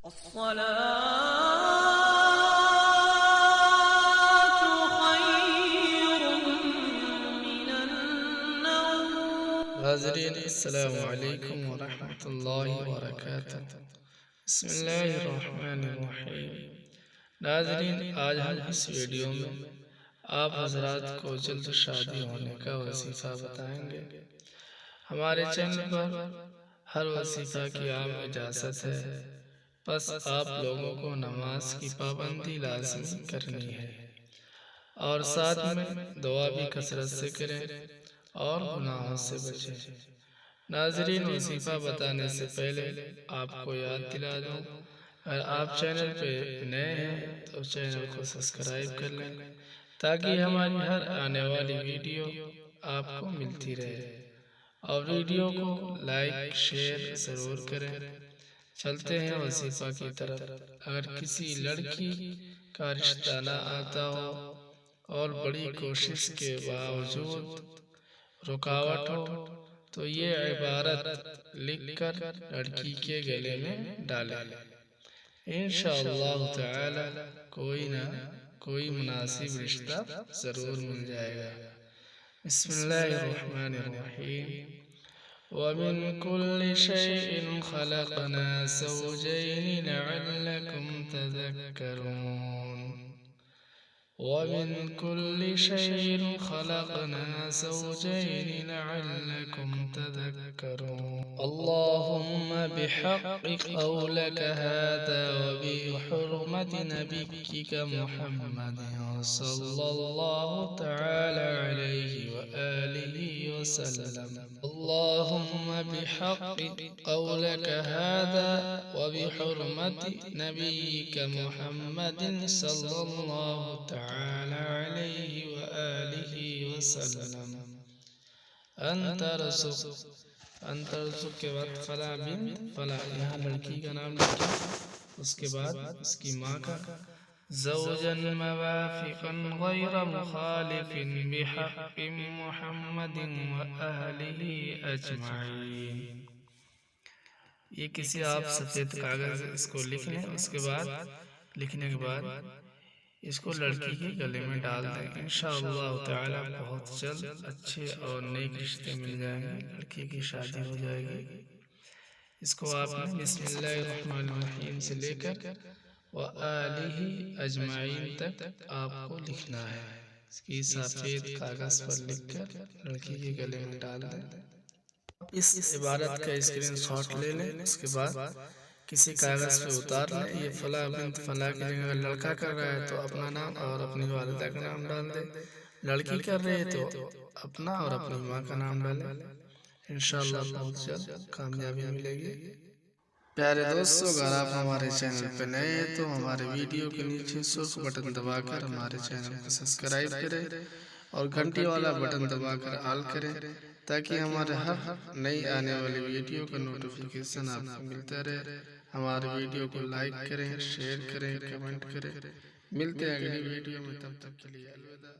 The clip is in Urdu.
حاضرین السلام علیکم ورحمۃ اللہ وبرکاتہ۔ بسم اللہ الرحمن الرحیم۔ ناظرین، آج ہم اس ویڈیو میں آپ حضرات کو جلد شادی ہونے کا وظیفہ بتائیں گے۔ ہمارے چینل پر ہر وظیفہ کی عام اجازت ہے، بس آپ لوگوں کو نماز کی پابندی لازمی کرنی ہے اور ساتھ میں دعا بھی کثرت سے کریں اور گناہوں سے بچیں۔ ناظرین، وظیفہ بتانے سے پہلے آپ کو یاد دلا دوں، اگر آپ چینل پہ نئے ہیں تو چینل کو سبسکرائب کر لیں تاکہ ہماری ہر آنے والی ویڈیو آپ کو ملتی رہے، اور ویڈیو کو لائک شیئر ضرور کریں۔ چلتے ہیں وظیفہ کی طرف۔ اگر کسی لڑکی کا رشتہ نہ آتا ہو اور بڑی کوشش کے باوجود رکاوٹ ہو تو یہ عبارت لکھ کر لڑکی کے گلے میں ڈالیں، انشاءاللہ تعالی کوئی نہ کوئی مناسب رشتہ ضرور مل جائے گا۔ بسم اللہ الرحمن الرحیم۔ وَمِن كُلِّ شَيْءٍ خَلَقْنَا زَوْجَيْنِ لَعَلَّكُمْ تَذَكَّرُونَ۔ وَمِن كُلِّ شَيْءٍ خَلَقْنَا زَوْجَيْنِ لَعَلَّكُمْ تَذَكَّرُونَ۔ اللهم بحق قولك هذا وبحرمة نبيك محمد صلى الله تعالى عليه وآله وسلم۔ اللهم بحق قولك هذا وبحرمة نبيك محمد صلى الله تعالى عليه وآله وسلم۔ انت رزق کے بعد فلا بنت فلا، یہاں لڑکی کا نام لکھا، اس کے بعد اس کی ماں کا، زوجا موافقا غیر مخالف بحق محمد وآلہ اجمعین۔ یہ کسی آپ سفید کاغذ اس کو لکھ لیں، اس کے بعد لکھنے کے بعد اس کو لڑکی کے گلے میں ڈال دیں۔ انشاءاللہ تعالی بہت جلد اچھے اور نیک رشتے مل جائیں گے، لڑکی کی شادی ہو جائے گی۔ اس کو آپ نے بسم اللہ الرحمن الرحیم سے لے کر وآلہ اجمعین تک آپ کو لکھنا ہے۔ اس کی سفید کاغذ پر لکھ کر لڑکی کے گلے میں ڈال دیں۔ اس عبارت کا اسکرین شاٹ لے لیں، اس کے بعد کسی کاغذ پہ اتار لیں۔ یہ فلاں بنت فلاں کی جگہ اگر لڑکا کر رہا ہے تو اپنا نام اور اپنی والدہ کا نام ڈال دیں، لڑکی کر رہی ہے تو اپنا اور اپنی ماں کا نام ڈالیں۔ انشاءاللہ بہت جلد کامیابی ملے گی۔ پیارے دوستو، اگر آپ ہمارے چینل پہ نئے ہیں تو ہمارے ویڈیو کے نیچے سرخ بٹن دبا کر ہمارے چینل کو سبسکرائب کریں اور گھنٹی والا بٹن دبا کر آل کریں تاکہ ہمارے ہر نئی آنے والی ویڈیو کا نوٹیفیکیشن آپ کو ملتا رہے۔ ہمارے ویڈیو کو لائک کریں، شیئر کریں، کمنٹ کریں۔ ملتے ہیں اگلی ویڈیو میں، تب تک کے لیے الوداع۔